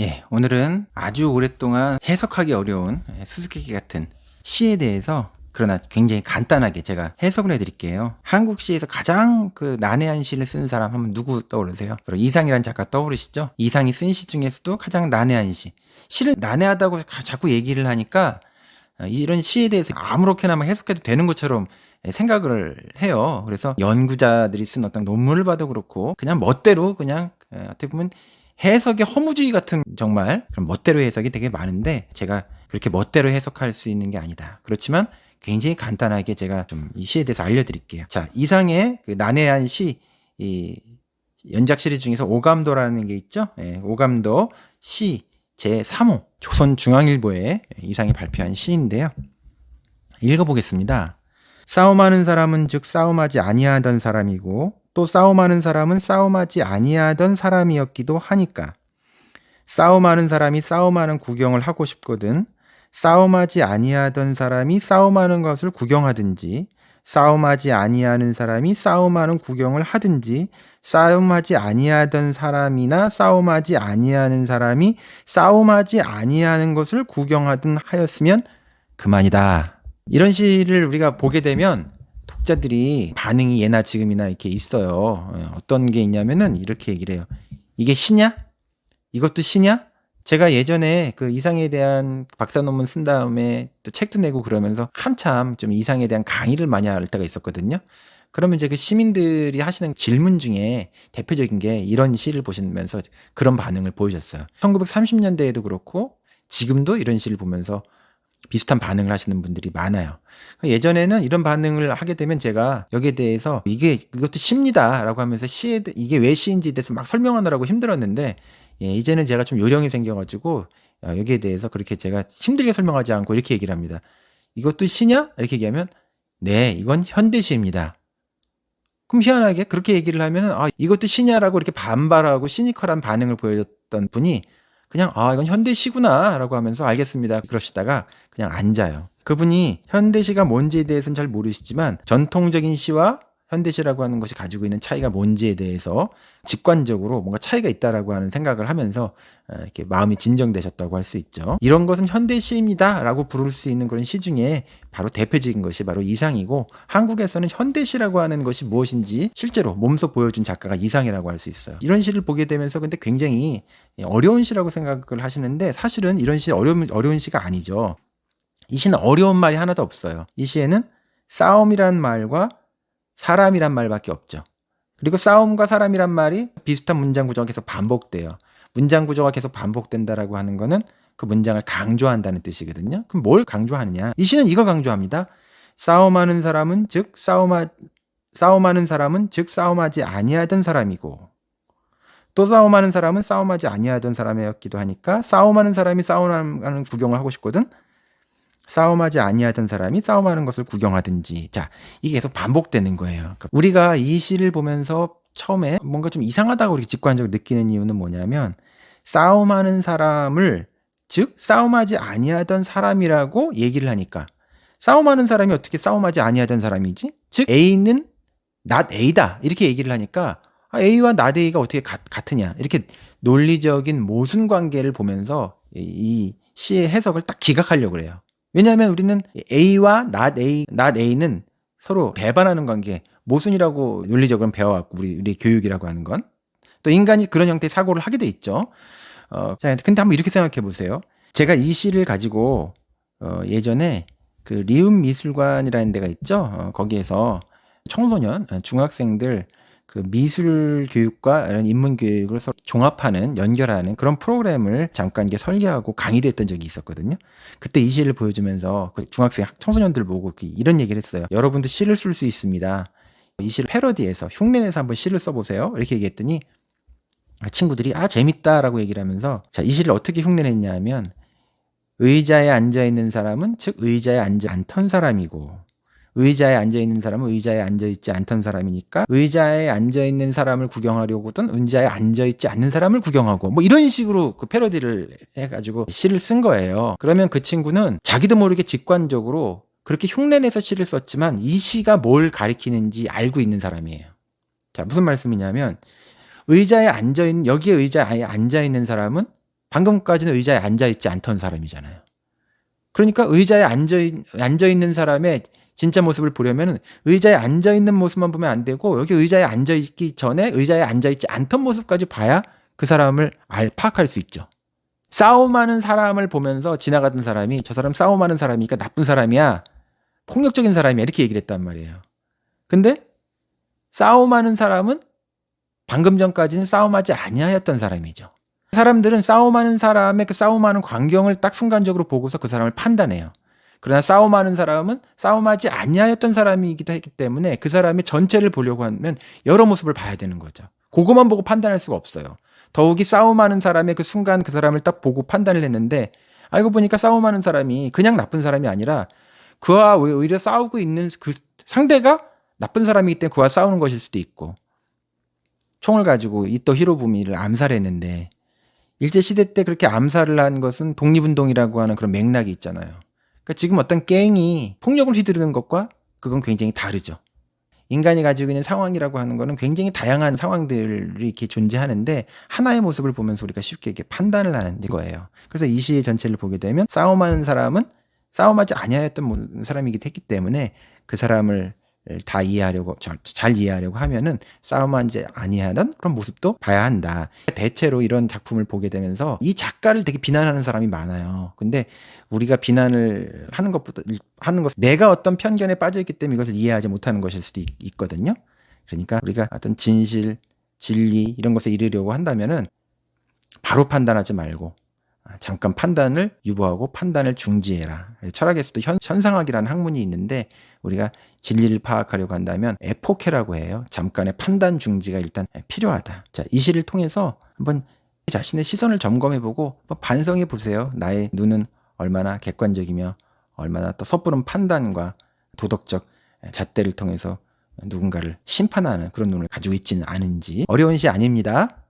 예, 오늘은 아주 오랫동안 해석하기 어려운 수수께끼 같은 시에 대해서 그러나 굉장히 간단하게 제가 해석을 해드릴게요. 한국 시에서 가장 난해한 시를 쓴 사람 하면 누구 떠오르세요? 바로 이상이라는 작가 떠오르시죠? 이상이 쓴 시 중에서도 가장 난해한 시. 시를 난해하다고 자꾸 얘기를 하니까 이런 시에 대해서 아무렇게나 막 해석해도 되는 것처럼 생각을 해요. 그래서 연구자들이 쓴 어떤 논문을 봐도 그렇고 그냥 멋대로 그냥 어떻게 보면 해석의 허무주의 같은 정말 그런 멋대로 해석이 되게 많은데 제가 그렇게 멋대로 해석할 수 있는 게 아니다. 그렇지만 굉장히 간단하게 제가 좀 이 시에 대해서 알려드릴게요. 자, 이상의 난해한 시, 이 연작 시리즈 중에서 오감도라는 게 있죠. 예, 오감도 시 제3호 조선중앙일보에 이상이 발표한 시인데요. 읽어보겠습니다. 싸움하는 사람은 즉 싸움하지 아니하던 사람이고 또 싸움하는 사람은 싸움하지 아니하던 사람이었기도 하니까 싸움하는 사람이 싸움하는 구경을 하고 싶거든 싸움하지 아니하던 사람이 싸움하는 것을 구경하든지 싸움하지 아니하는 사람이 싸움하는 구경을 하든지 싸움하지 아니하던 사람이나 싸움하지 아니하는 사람이 싸움하지 아니하는 것을 구경하든 하였으면 그만이다. 이런 시를 우리가 보게 되면 독자들이 반응이 예나 지금이나 이렇게 있어요. 어떤 게 있냐면은 이렇게 얘기를 해요. 이게 시냐? 이것도 시냐? 제가 예전에 이상에 대한 박사 논문 쓴 다음에 또 책도 내고 그러면서 한참 좀 이상에 대한 강의를 많이 할 때가 있었거든요. 그러면 이제 시민들이 하시는 질문 중에 대표적인 게 이런 시를 보시면서 그런 반응을 보이셨어요. 1930년대에도 그렇고 지금도 이런 시를 보면서 비슷한 반응을 하시는 분들이 많아요. 예전에는 이런 반응을 하게 되면 제가 여기에 대해서 이것도 시입니다 라고 하면서 이게 왜 시인지에 대해서 막 설명하느라고 힘들었는데 이제는 제가 좀 요령이 생겨가지고 여기에 대해서 그렇게 제가 힘들게 설명하지 않고 이렇게 얘기를 합니다. 이것도 시냐? 이렇게 얘기하면 네, 이건 현대시입니다. 그럼 희한하게 그렇게 얘기를 하면 이것도 시냐라고 이렇게 반발하고 시니컬한 반응을 보여줬던 분이 그냥 이건 현대시구나 라고 하면서 알겠습니다 그러시다가 그냥 앉아요. 그분이 현대시가 뭔지에 대해서는 잘 모르시지만 전통적인 시와 현대시라고 하는 것이 가지고 있는 차이가 뭔지에 대해서 직관적으로 뭔가 차이가 있다라고 하는 생각을 하면서 이렇게 마음이 진정되셨다고 할 수 있죠. 이런 것은 현대시입니다 라고 부를 수 있는 그런 시 중에 바로 대표적인 것이 바로 이상이고 한국에서는 현대시라고 하는 것이 무엇인지 실제로 몸소 보여준 작가가 이상이라고 할 수 있어요. 이런 시를 보게 되면서 근데 굉장히 어려운 시라고 생각을 하시는데 사실은 이런 시 어려운 시가 아니죠. 이 시는 어려운 말이 하나도 없어요. 이 시에는 싸움이란 말과 사람이란 말밖에 없죠. 그리고 싸움과 사람이란 말이 비슷한 문장 구조가 계속 반복돼요. 문장 구조가 계속 반복된다라고 하는 거는 그 문장을 강조한다는 뜻이거든요. 그럼 뭘 강조하느냐? 이 시는 이걸 강조합니다. 싸움하는 사람은 즉 싸움하지 아니하던 사람이고 또 싸움하는 사람은 싸움하지 아니하던 사람이었기도 하니까 싸움하는 사람이 싸움하는 구경을 하고 싶거든 싸움하지 아니하던 사람이 싸움하는 것을 구경하든지. 자, 이게 계속 반복되는 거예요. 그러니까 우리가 이 시를 보면서 처음에 뭔가 좀 이상하다고 이렇게 직관적으로 느끼는 이유는 뭐냐면 싸움하는 사람을 즉 싸움하지 아니하던 사람이라고 얘기를 하니까 싸움하는 사람이 어떻게 싸움하지 아니하던 사람이지? 즉 A는 not A다 이렇게 얘기를 하니까 A와 not A가 어떻게 같으냐 이렇게 논리적인 모순관계를 보면서 이 시의 해석을 딱 기각하려고 그래요. 왜냐하면 우리는 A와 not A는 서로 배반하는 관계, 모순이라고 논리적으로 배워왔고 우리 교육이라고 하는 건 또 인간이 그런 형태의 사고를 하게 돼 있죠. 자, 근데 한번 이렇게 생각해 보세요. 제가 이 시를 가지고 예전에 리움 미술관이라는 데가 있죠. 거기에서 청소년, 중학생들 미술 교육과 이런 인문 교육을 서로 종합하는 연결하는 그런 프로그램을 잠깐 이게 설계하고 강의를 했던 적이 있었거든요. 그때 이 시를 보여주면서 중학생 청소년들 보고 이런 얘기를 했어요. 여러분도 시를 쓸 수 있습니다. 이 시를 패러디해서 흉내내서 한번 시를 써보세요. 이렇게 얘기했더니 친구들이 재밌다라고 얘기를 하면서 자, 이 시를 어떻게 흉내냈냐 하면 의자에 앉아있는 사람은 즉 의자에 앉지 않던 사람이고 의자에 앉아있는 사람은 의자에 앉아있지 않던 사람이니까 의자에 앉아있는 사람을 구경하려고든 의자에 앉아있지 않는 사람을 구경하고 뭐 이런 식으로 패러디를 해가지고 시를 쓴 거예요. 그러면 그 친구는 자기도 모르게 직관적으로 그렇게 흉내내서 시를 썼지만 이 시가 뭘 가리키는지 알고 있는 사람이에요. 자, 무슨 말씀이냐면 여기에 의자에 앉아있는 사람은 방금까지는 의자에 앉아있지 않던 사람이잖아요. 그러니까 의자에 앉아있는 사람의 진짜 모습을 보려면 의자에 앉아있는 모습만 보면 안 되고 여기 의자에 앉아있기 전에 의자에 앉아있지 않던 모습까지 봐야 그 사람을 파악할 수 있죠. 싸움하는 사람을 보면서 지나가던 사람이 저 사람 싸움하는 사람이니까 나쁜 사람이야, 폭력적인 사람이야 이렇게 얘기를 했단 말이에요. 근데 싸움하는 사람은 방금 전까지는 싸움하지 아니하였던 사람이죠. 사람들은 싸움하는 사람의 그 싸움하는 광경을 딱 순간적으로 보고서 그 사람을 판단해요. 그러나 싸움하는 사람은 싸움하지 아니하였던 사람이기도 했기 때문에 그 사람의 전체를 보려고 하면 여러 모습을 봐야 되는 거죠. 그것만 보고 판단할 수가 없어요. 더욱이 싸움하는 사람의 그 순간 그 사람을 딱 보고 판단을 했는데 알고 보니까 싸움하는 사람이 그냥 나쁜 사람이 아니라 그와 오히려 싸우고 있는 그 상대가 나쁜 사람이기 때문에 그와 싸우는 것일 수도 있고, 총을 가지고 이토 히로부미를 암살했는데 일제시대 때 그렇게 암살을 한 것은 독립운동이라고 하는 그런 맥락이 있잖아요. 그러니까 지금 어떤 갱이 폭력을 휘두르는 것과 그건 굉장히 다르죠. 인간이 가지고 있는 상황이라고 하는 거는 굉장히 다양한 상황들이 이렇게 존재하는데 하나의 모습을 보면서 우리가 쉽게 이렇게 판단을 하는 거예요. 그래서 이 시의 전체를 보게 되면 싸움하는 사람은 싸움하지 아니하였던 사람이기도 했기 때문에 그 사람을 다 이해하려고 잘 이해하려고 하면은 싸움하지 아니하던 그런 모습도 봐야 한다. 대체로 이런 작품을 보게 되면서 이 작가를 되게 비난하는 사람이 많아요. 근데 우리가 비난을 하는 것보다 내가 어떤 편견에 빠져 있기 때문에 이것을 이해하지 못하는 것일 수도 있거든요. 그러니까 우리가 어떤 진실, 진리 이런 것에 이르려고 한다면은 바로 판단하지 말고 잠깐 판단을 유보하고 판단을 중지해라. 철학에서도 현상학이라는 학문이 있는데 우리가 진리를 파악하려고 한다면 에포케라고 해요. 잠깐의 판단 중지가 일단 필요하다. 자, 이 시를 통해서 한번 자신의 시선을 점검해보고 반성해보세요. 나의 눈은 얼마나 객관적이며 얼마나 또 섣부른 판단과 도덕적 잣대를 통해서 누군가를 심판하는 그런 눈을 가지고 있지는 않은지. 어려운 시 아닙니다.